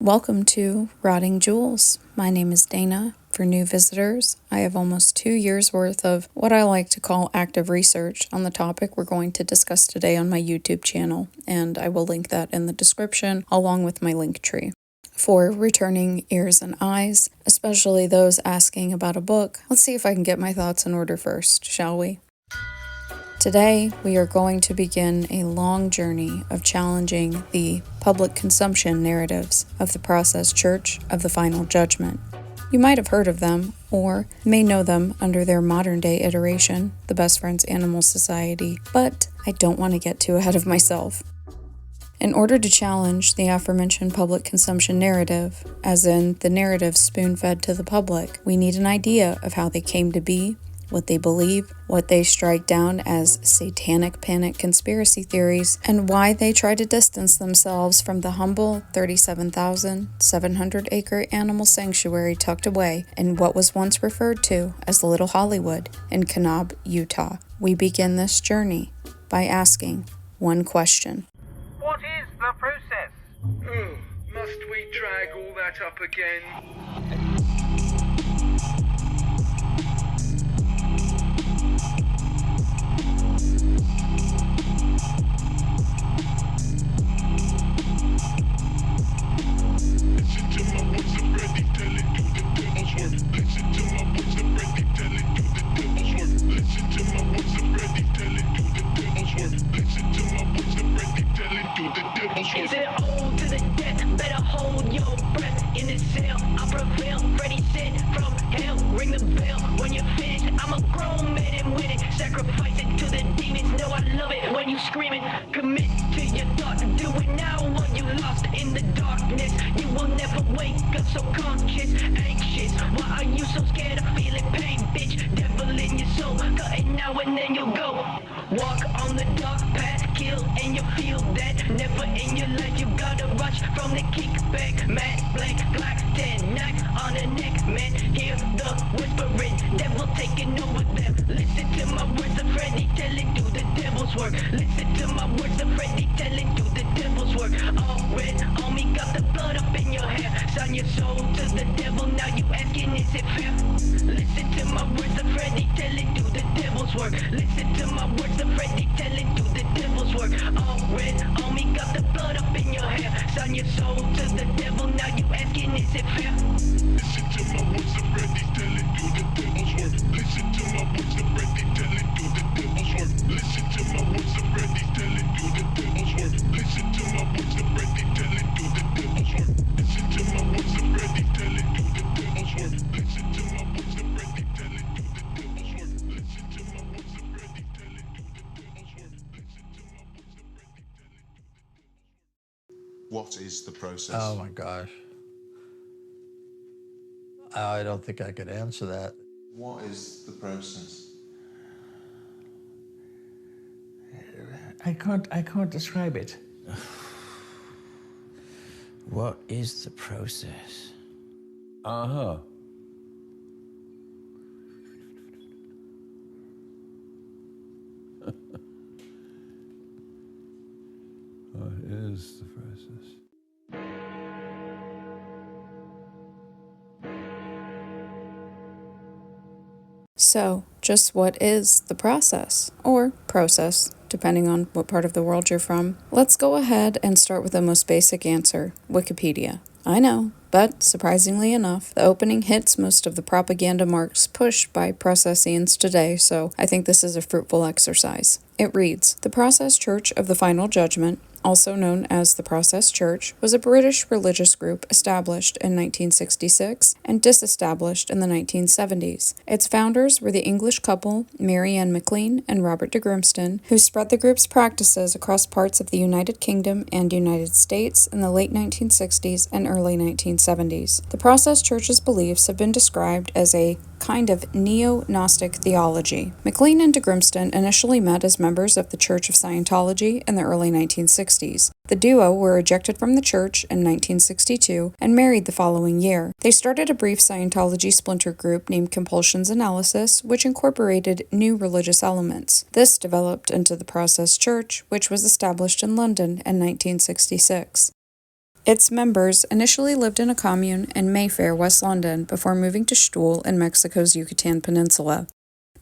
Welcome to Rotting Jewels. My name is Dana. For new visitors, I have almost 2 years worth of what I like to call active research on the topic we're going to discuss today on my YouTube channel, and I will link that in the description along with my link tree. For returning ears and eyes, especially those asking about a book, let's see if I can get my thoughts in order first, shall we? Today, we are going to begin a long journey of challenging the public consumption narratives of the Process Church of the Final Judgment. You might have heard of them, or may know them under their modern-day iteration, the Best Friends Animal Society, but I don't want to get too ahead of myself. In order to challenge the aforementioned public consumption narrative, as in the narrative spoon-fed to the public, we need an idea of how they came to be, what they believe, what they strike down as satanic panic conspiracy theories, and why they try to distance themselves from the humble 37,700-acre animal sanctuary tucked away in what was once referred to as Little Hollywood in Kanab, Utah. We begin this journey by asking one question. What is the process? Oh, must we drag all that up again? Is it old to the death? Better hold your breath. In this cell, I prevail. Freddy said from hell, ring the bell when you're finished. I'm a grown man and win it. Sacrifice it to the demons. Know I love it when you screaming. Commit to your thought. Do it now while you lost in the darkness. You will never wake up so conscious, anxious. Why are you so scared of feeling pain, bitch? Devil in your soul, cut it now and then you'll go. Walk on the dark path, kill and you feel that. Never in your life you gotta rush from the kickback. Matt blank, Glock 10, knife on the neck, man. Hear the whispering, devil taking over them. Listen to my words of Freddy telling do the devil's work. Listen to my words of Freddy telling do the devil's work. All red on me, got the blood up in your hair. Sign your soul to the devil, now you asking is it fair? Listen to my words of Freddy telling do the devil's work. Listen to my words of Freddy telling do the devil's work. All red on me, got the blood up in your hair. Sign your soul to the devil, now you asking is it fair? Listen to my words of Freddy telling you the devil's work. Listen to my words of Freddy telling you the devil's work. Listen to my words of Freddy telling you the devil's work. Listen to my words of Freddy telling you the devil's work. Listen to my words of Freddy telling you the devil's work. Listen to my words of Freddy telling you the devil's work. Listen to my words of Freddy telling you the devil's work. Listen to my words of Freddy telling you the devil's work. What is the process? Oh my gosh. I don't think I could answer that. What is the process? I can't describe it. What is the process? Uh-huh. What is the process? So, just what is the process, or process, depending on what part of the world you're from? Let's go ahead and start with the most basic answer, Wikipedia. I know, but surprisingly enough, the opening hits most of the propaganda marks pushed by processians today, so I think this is a fruitful exercise. It reads, "The Process Church of the Final Judgment, also known as the Process Church, was a British religious group established in 1966 and disestablished in the 1970s. Its founders were the English couple Mary Ann McLean and Robert de Grimston, who spread the group's practices across parts of the United Kingdom and United States in the late 1960s and early 1970s. The Process Church's beliefs have been described as a kind of neo-Gnostic theology. McLean and de Grimston initially met as members of the Church of Scientology in the early 1960s. The duo were ejected from the church in 1962 and married the following year. They started a brief Scientology splinter group named Compulsions Analysis, which incorporated new religious elements. This developed into the Process Church, which was established in London in 1966. Its members initially lived in a commune in Mayfair, West London, before moving to Stuhl in Mexico's Yucatan Peninsula.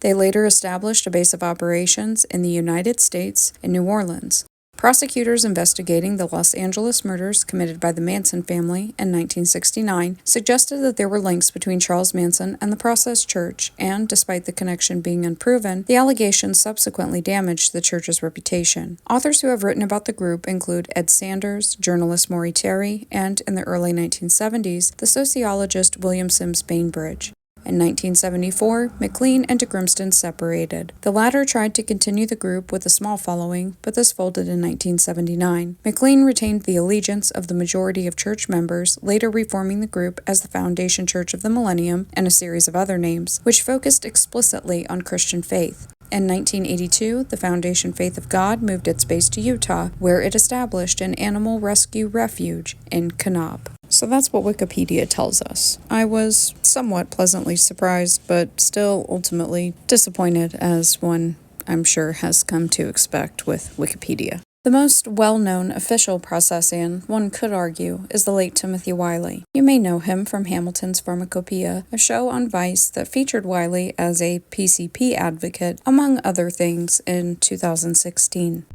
They later established a base of operations in the United States in New Orleans. Prosecutors investigating the Los Angeles murders committed by the Manson family in 1969 suggested that there were links between Charles Manson and the Process Church, and despite the connection being unproven, the allegations subsequently damaged the church's reputation. Authors who have written about the group include Ed Sanders, journalist Maury Terry, and, in the early 1970s, the sociologist William Sims Bainbridge. In 1974, McLean and DeGrimston separated. The latter tried to continue the group with a small following, but this folded in 1979. McLean retained the allegiance of the majority of church members, later reforming the group as the Foundation Church of the Millennium and a series of other names, which focused explicitly on Christian faith. In 1982, the Foundation Faith of God moved its base to Utah, where it established an animal rescue refuge in Kanab. So that's what Wikipedia tells us. I was somewhat pleasantly surprised, but still ultimately disappointed, as one, I'm sure, has come to expect with Wikipedia. The most well-known official processian, one could argue, is the late Timothy Wiley. You may know him from Hamilton's Pharmacopoeia, a show on Vice that featured Wiley as a PCP advocate, among other things, in 2016.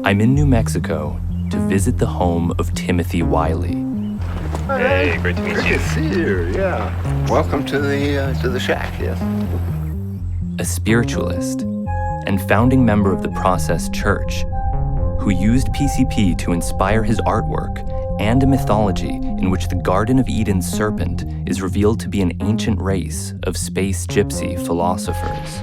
I'm in New Mexico to visit the home of Timothy Wiley. Hey, great to meet you. Good to see you, yeah. Welcome to the shack, yes. A spiritualist and founding member of the Process Church, who used PCP to inspire his artwork and a mythology in which the Garden of Eden's serpent is revealed to be an ancient race of space gypsy philosophers.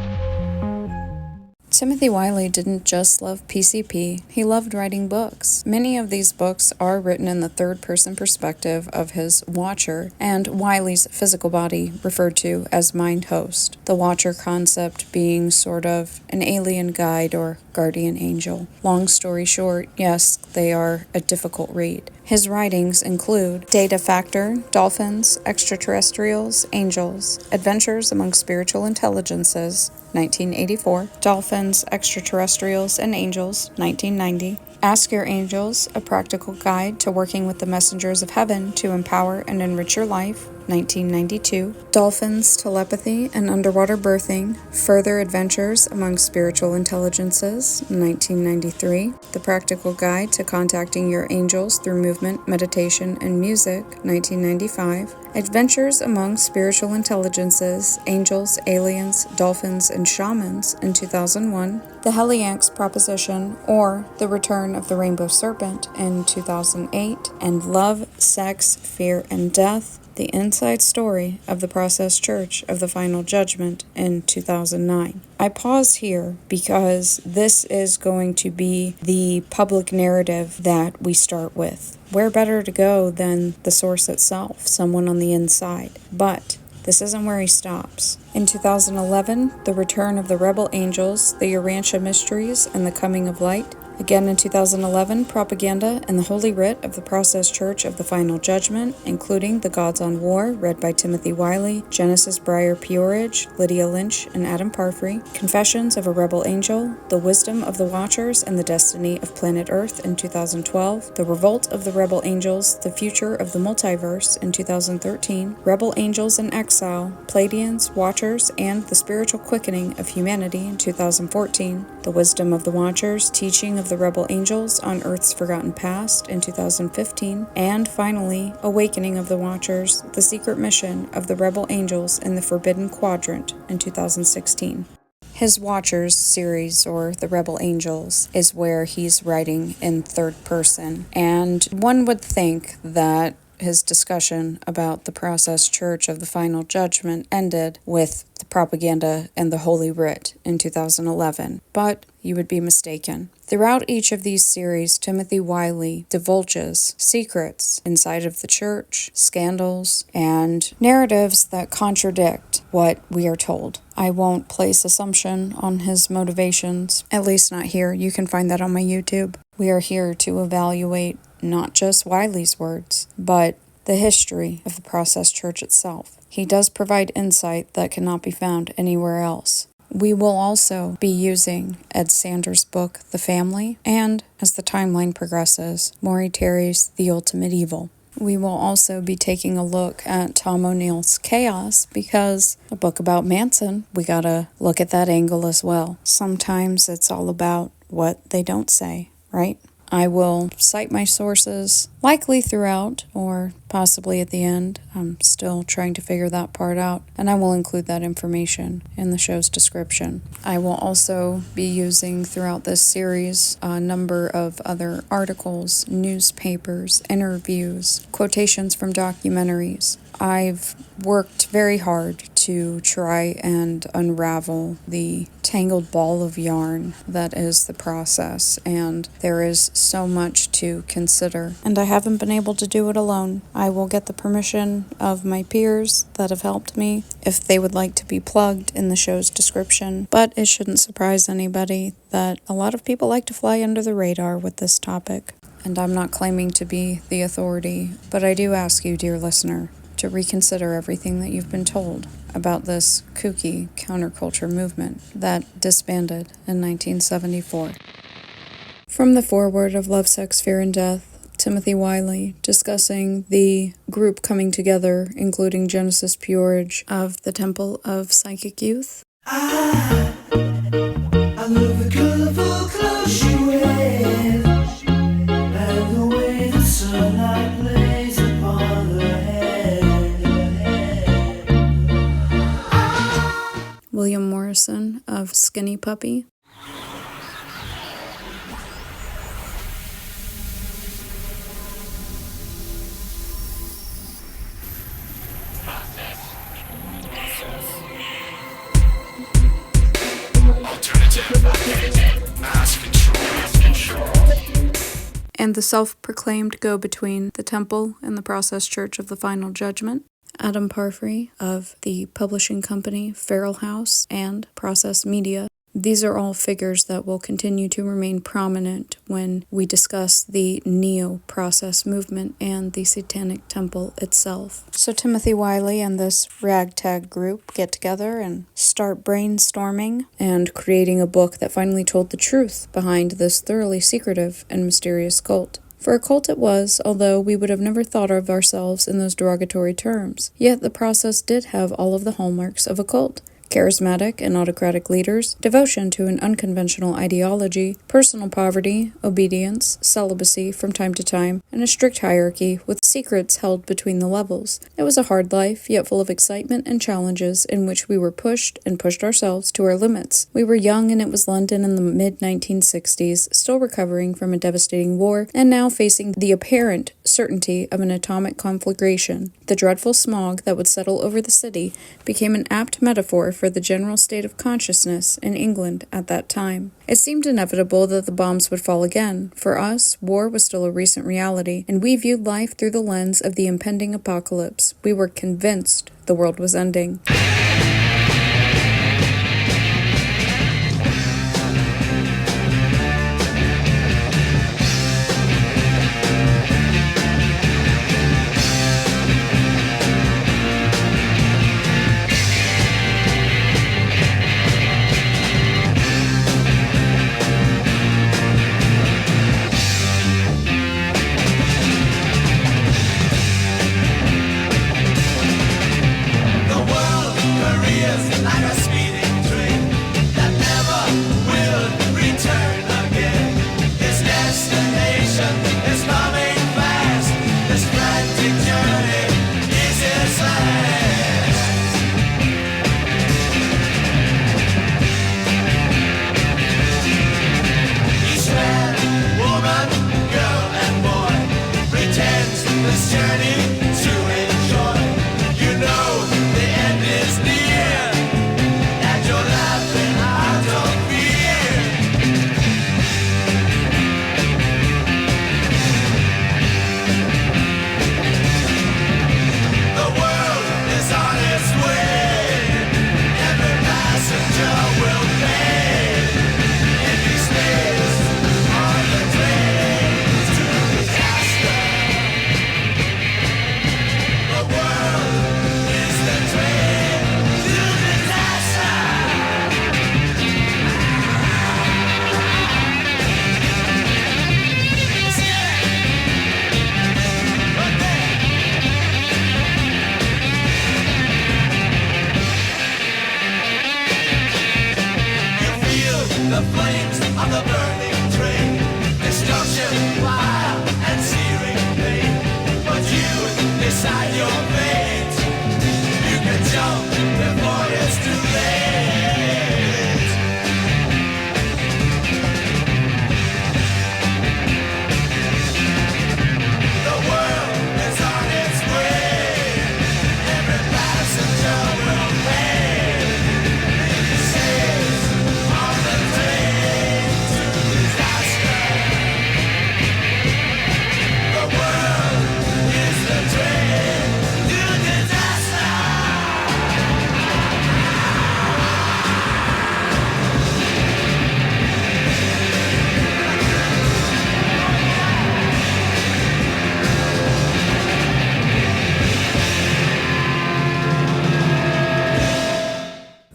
Timothy Wiley didn't just love PCP, he loved writing books. Many of these books are written in the third-person perspective of his Watcher, and Wiley's physical body referred to as Mind Host, the Watcher concept being sort of an alien guide or guardian angel. Long story short, yes, they are a difficult read. His writings include Data Factor, Dolphins, Extraterrestrials, Angels, Adventures Among Spiritual Intelligences, 1984, Dolphins, Extraterrestrials, and Angels, 1990, Ask Your Angels, A Practical Guide to Working with the Messengers of Heaven to Empower and Enrich Your Life, 1992, Dolphins, Telepathy, and Underwater Birthing, Further Adventures Among Spiritual Intelligences, 1993, The Practical Guide to Contacting Your Angels Through Movement, Meditation, and Music, 1995, Adventures Among Spiritual Intelligences, Angels, Aliens, Dolphins, and Shamans, in 2001, The Helianx Proposition, or The Return of the Rainbow Serpent, in 2008, and Love, Sex, Fear, and Death, The Inside Story of the Process Church of the Final Judgment, in 2009. I pause here because this is going to be the public narrative that we start with. Where better to go than the source itself, someone on the inside? But this isn't where he stops. In 2011, The Return of the Rebel Angels, The Urantia Mysteries, and the Coming of Light. Again in 2011, Propaganda and the Holy Writ of the Process Church of the Final Judgment, including The Gods on War, read by Timothy Wiley, Genesis Breyer Peorage, Lydia Lynch, and Adam Parfrey, Confessions of a Rebel Angel, The Wisdom of the Watchers and the Destiny of Planet Earth in 2012, The Revolt of the Rebel Angels, The Future of the Multiverse in 2013, Rebel Angels in Exile, Pleiadians, Watchers, and the Spiritual Quickening of Humanity in 2014, The Wisdom of the Watchers, Teaching of the Rebel Angels on Earth's Forgotten Past in 2015, and finally, Awakening of the Watchers, The Secret Mission of the Rebel Angels in the Forbidden Quadrant in 2016. His Watchers series, or The Rebel Angels, is where he's writing in third person, and one would think that his discussion about the Process Church of the Final Judgment ended with the Propaganda and the Holy Writ in 2011, but you would be mistaken. Throughout each of these series, Timothy Wiley divulges secrets inside of the church, scandals, and narratives that contradict what we are told. I won't place assumption on his motivations, at least not here. You can find that on my YouTube. We are here to evaluate not just Wiley's words, but the history of the Process Church itself. He does provide insight that cannot be found anywhere else. We will also be using Ed Sanders' book, The Family, and, as the timeline progresses, Maury Terry's The Ultimate Evil. We will also be taking a look at Tom O'Neill's Chaos because a book about Manson, we gotta look at that angle as well. Sometimes it's all about what they don't say, right? I will cite my sources, likely throughout or possibly at the end. I'm still trying to figure that part out, and I will include that information in the show's description. I will also be using throughout this series a number of other articles, newspapers, interviews, quotations from documentaries. I've worked very hard to try and unravel the tangled ball of yarn that is the process, and there is so much to consider, and I haven't been able to do it alone. I will get the permission of my peers that have helped me if they would like to be plugged in the show's description, but it shouldn't surprise anybody that a lot of people like to fly under the radar with this topic, and I'm not claiming to be the authority, but I do ask you, dear listener, to reconsider everything that you've been told about this kooky counterculture movement that disbanded in 1974. From the foreword of Love, Sex, Fear, and Death, Timothy Wiley discussing the group coming together, including Genesis Peorage of the Temple of Psychic Youth. I love the colorful clothes she wears, and the way the sunlight plays upon her head. William Morrison of Skinny Puppy. And the self-proclaimed go-between the Temple and the Process Church of the Final Judgment. Adam Parfrey of the publishing company Feral House and Process Media. These are all figures that will continue to remain prominent when we discuss the neo-process movement and the Satanic Temple itself. So Timothy Wiley and this ragtag group get together and start brainstorming and creating a book that finally told the truth behind this thoroughly secretive and mysterious cult. For a cult it was, although we would have never thought of ourselves in those derogatory terms. Yet the process did have all of the hallmarks of a cult. Charismatic and autocratic leaders, devotion to an unconventional ideology, personal poverty, obedience, celibacy from time to time, and a strict hierarchy with secrets held between the levels. It was a hard life, yet full of excitement and challenges in which we were pushed and pushed ourselves to our limits. We were young and it was London in the mid-1960s, still recovering from a devastating war, and now facing the apparent certainty of an atomic conflagration. The dreadful smog that would settle over the city became an apt metaphor for the general state of consciousness in England at that time. It seemed inevitable that the bombs would fall again. For us, war was still a recent reality, and we viewed life through the lens of the impending apocalypse. We were convinced the world was ending. The world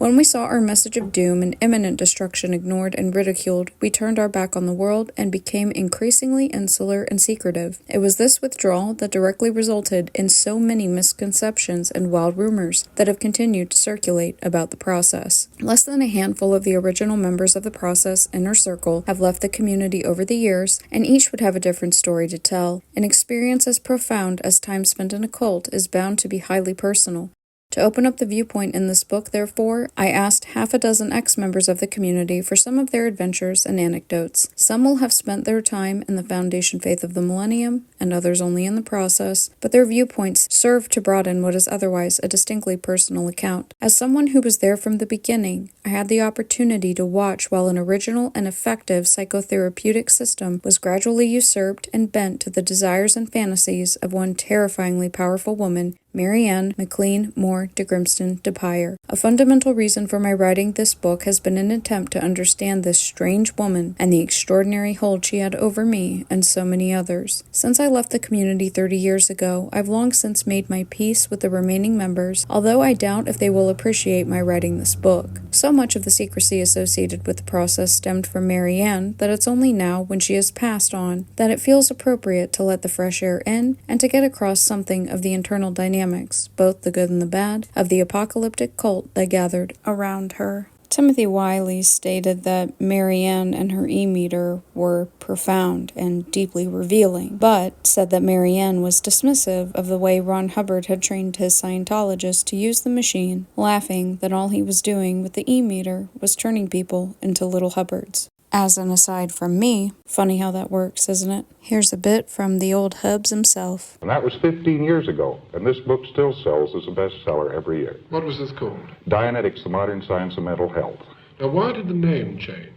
When we saw our message of doom and imminent destruction ignored and ridiculed, we turned our back on the world and became increasingly insular and secretive. It was this withdrawal that directly resulted in so many misconceptions and wild rumors that have continued to circulate about the process. Less than a handful of the original members of the process inner circle have left the community over the years, and each would have a different story to tell. An experience as profound as time spent in a cult is bound to be highly personal. To open up the viewpoint in this book, therefore, I asked half a dozen ex-members of the community for some of their adventures and anecdotes. Some will have spent their time in the foundation faith of the millennium, and others only in the process, but their viewpoints serve to broaden what is otherwise a distinctly personal account. As someone who was there from the beginning, I had the opportunity to watch while an original and effective psychotherapeutic system was gradually usurped and bent to the desires and fantasies of one terrifyingly powerful woman, Mary Ann McLean Moore de Grimston de Pyer. A fundamental reason for my writing this book has been an attempt to understand this strange woman and the extraordinary hold she had over me and so many others. Since I left the community 30 years ago, I've long since made my peace with the remaining members, although I doubt if they will appreciate my writing this book. So much of the secrecy associated with the process stemmed from Mary Ann that it's only now, when she has passed on, that it feels appropriate to let the fresh air in and to get across something of the internal dynamics, both the good and the bad, of the apocalyptic cult that gathered around her. Timothy Wiley stated that Mary Ann and her e-meter were profound and deeply revealing, but said that Mary Ann was dismissive of the way Ron Hubbard had trained his Scientologists to use the machine, laughing that all he was doing with the e-meter was turning people into little Hubbards. As an aside from me, funny how that works, isn't it? Here's a bit from the old Hubs himself. And that was 15 years ago, and this book still sells as a bestseller every year. What was this called? Dianetics, the Modern Science of Mental Health. Now, why did the name change?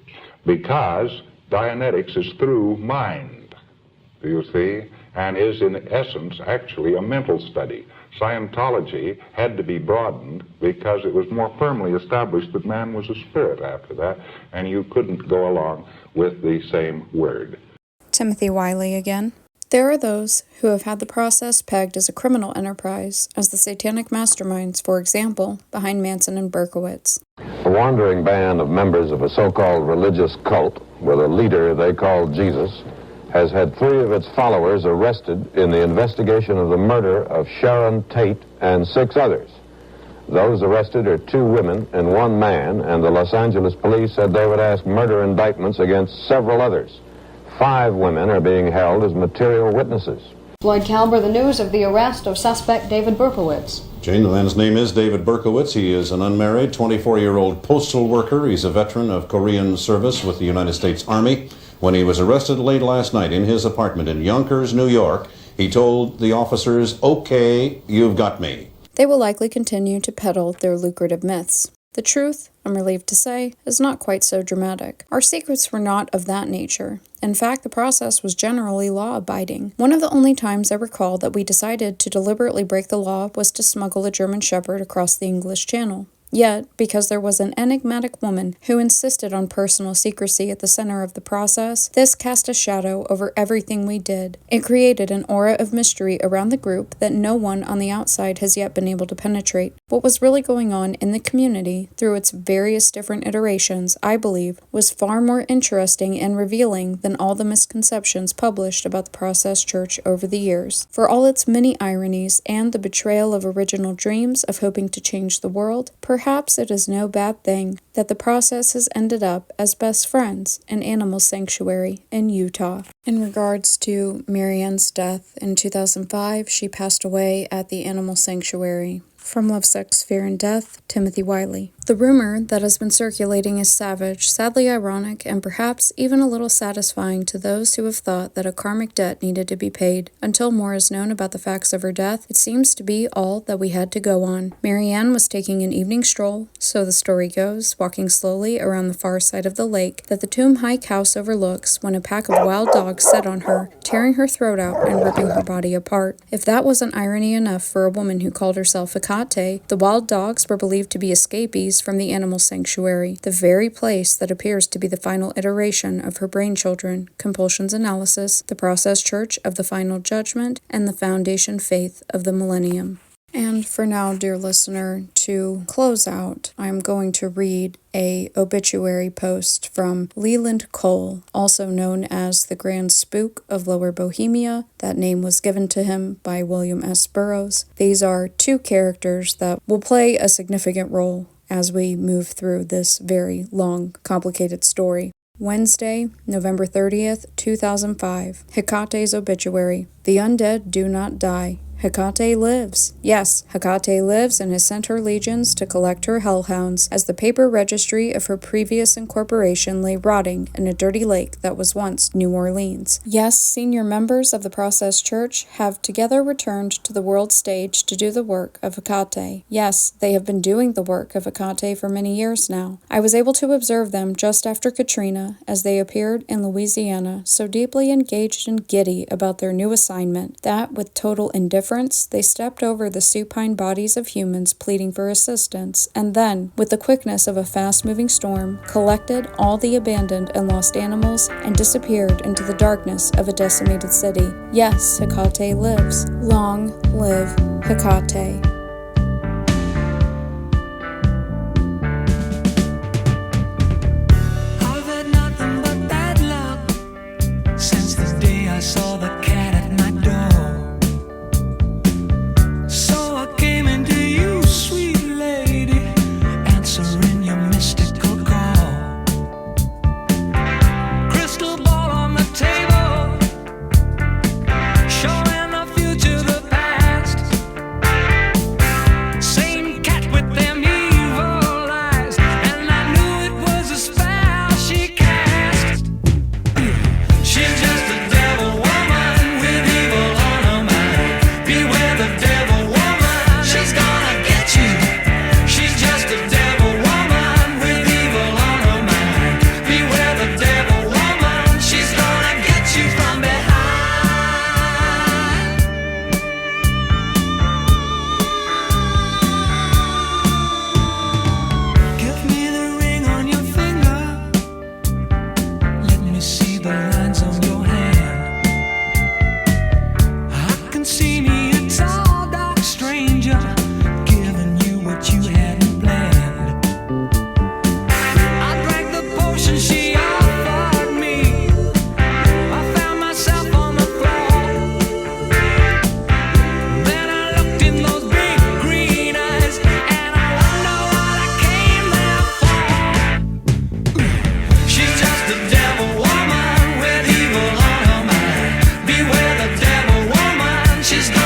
Because Dianetics is through mind, do you see, and is in essence actually a mental study. Scientology had to be broadened because it was more firmly established that man was a spirit after that, and you couldn't go along with the same word. Timothy Wiley again. There are those who have had the process pegged as a criminal enterprise, as the satanic masterminds, for example, behind Manson and Berkowitz. A wandering band of members of a so-called religious cult with a leader they call Jesus has had 3 of its followers arrested in the investigation of the murder of Sharon Tate and 6 others. Those arrested are 2 women and 1 man, and the Los Angeles police said they would ask murder indictments against several others. 5 women are being held as material witnesses. Floyd Calber, the news of the arrest of suspect David Berkowitz. Jane, the man's name is David Berkowitz. He is an unmarried 24-year-old postal worker. He's a veteran of Korean service with the United States Army. When he was arrested late last night in his apartment in Yonkers, New York, he told the officers, "Okay, you've got me." They will likely continue to peddle their lucrative myths. The truth, I'm relieved to say, is not quite so dramatic. Our secrets were not of that nature. In fact, the process was generally law-abiding. One of the only times I recall that we decided to deliberately break the law was to smuggle a German Shepherd across the English Channel. Yet, because there was an enigmatic woman who insisted on personal secrecy at the center of the process, this cast a shadow over everything we did. It created an aura of mystery around the group that no one on the outside has yet been able to penetrate. What was really going on in the community, through its various different iterations, I believe, was far more interesting and revealing than all the misconceptions published about the Process Church over the years. For all its many ironies and the betrayal of original dreams of hoping to change the world, perhaps it is no bad thing that the process has ended up as best friends in Animal Sanctuary in Utah. In regards to Mary Ann's death in 2005, she passed away at the Animal Sanctuary. From Love, Sex, Fear, and Death, Timothy Wiley. The rumor that has been circulating is savage, sadly ironic, and perhaps even a little satisfying to those who have thought that a karmic debt needed to be paid. Until more is known about the facts of her death, it seems to be all that we had to go on. Mary Ann was taking an evening stroll, so the story goes, walking slowly around the far side of the lake that the Tomb Hike house overlooks when a pack of wild dogs set on her, tearing her throat out and ripping her body apart. If that wasn't irony enough for a woman who called herself Hecate, the wild dogs were believed to be escapees from the Animal Sanctuary, the very place that appears to be the final iteration of her brain children, Compulsions Analysis, the Process Church of the Final Judgement, and the Foundation Faith of the Millennium. And for now, dear listener, to close out, I'm going to read a obituary post from Leland Cole, also known as the Grand Spook of Lower Bohemia. That name was given to him by William S. Burroughs. These are two characters that will play a significant role as we move through this very long, complicated story. Wednesday, November 30th, 2005. Hecate's obituary. The undead do not die. Hecate lives. Yes, Hecate lives and has sent her legions to collect her hellhounds as the paper registry of her previous incorporation lay rotting in a dirty lake that was once New Orleans. Yes, senior members of the Process Church have together returned to the world stage to do the work of Hecate. Yes, they have been doing the work of Hecate for many years now. I was able to observe them just after Katrina as they appeared in Louisiana, so deeply engaged and giddy about their new assignment that, with total indifference, they stepped over the supine bodies of humans pleading for assistance, and then, with the quickness of a fast-moving storm, collected all the abandoned and lost animals and disappeared into the darkness of a decimated city. Yes, Hecate lives. Long live Hecate. I've had nothing but bad luck since the day I saw the cat at my door. So I came into you, sweet lady, answering your mystical call. Crystal ball on the table, showing the future, the past. Same cat with them evil eyes, and I knew it was a spell she cast. She's just a devil woman with evil on her mind. Beware the devil woman, she's gonna get you. She's just a devil woman with evil on her mind. Beware the devil woman, she's gonna get you from behind. Give me the ring on your finger. Let me see the lines on your hand. I can see me a tall, dark stranger giving you what you hadn't planned. I drank the potion she offered me. I found myself on the floor. Then I looked in those big green eyes, and I wonder what I came there for. She's just a devil woman with evil on her mind. Beware the devil woman, she's gonna